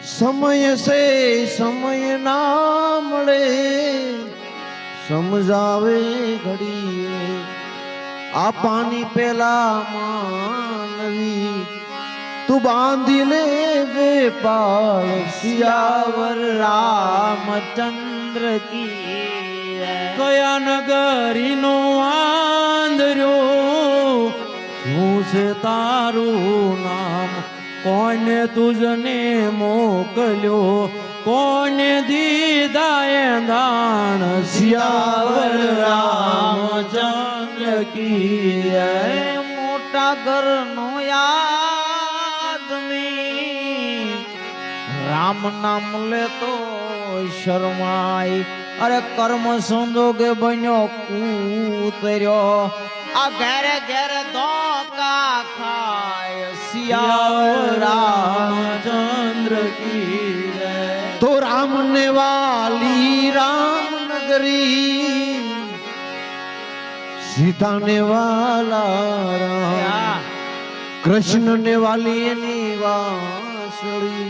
સમય સે સમય ના મળે સમજાવે ઘડીએ આ પાણી પેલા માનવી તું બાંધી લે વેપાળ સિયાવર રામચંદ્ર કી કયા નગરીનો આંધર્યો શું છે તારું નામ કોને તુજને મોકલ્યો કોને દીધા એ દાણ સિયાવર રામચંદ્ર કી જય મોટા ઘરનો આદમી રામ નામ લેતો શરમાય અરે કર્મ સંજોગે બન્યો કૂતર્યો આ ઘેરે ઘેરે ધોકા ખાય સિયાવર રામચંદ્ર કી જય તો રામ ને વાલી રામ નગરી સીતા ને વાલા રામ કૃષ્ણ ને વાલી એની વાસળી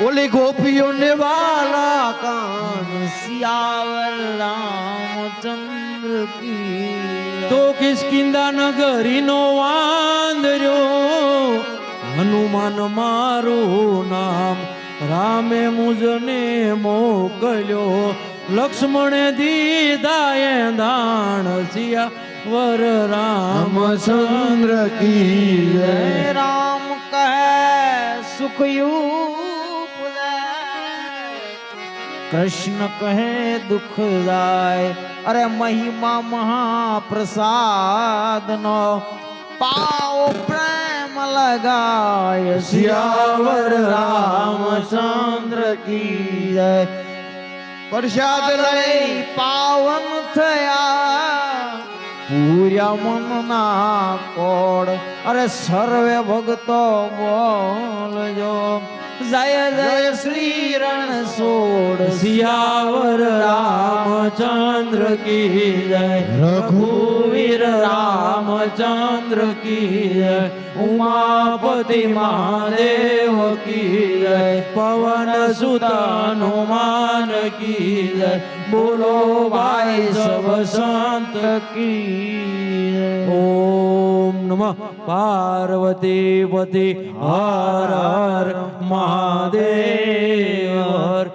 ઓલી ગોપીઓ ને વાલા કાન સિયાવર રામચંદ્ર કી તો કિષ્કિંધા નગરીનો વાંદર્યો હનુમાન મારું નામ રામે મુજને મોકલ્યો લક્ષ્મણે દીધા એ દાણ સિયાવર રામચંદ્ર કી જય રામ કહે સુખયું કૃષ્ણ કહે દુઃખ જાય અરે મહિમા મહાપ્રસાદ નો પાઓ પ્રેમ લગાય સિયાવર રામચંદ્ર કી જય પ્રસાદ લઈ પાવન થયા પૂર્યા મનના કોડ અરે સર્વે ભક્તો બોલજો જય જય શ્રી રણછોડ સિયાવર રામચંદ્ર કી જય રઘુવીર રામચંદ્ર કી જય ઉમાપતિ મહાદેવ કી જય પવન સુત હનુમાન કી જય બોલો ભાઈ સબ સંત કી જય ઓમ નમઃ પાર્વતી પતિ હર હર મહાદેવ હર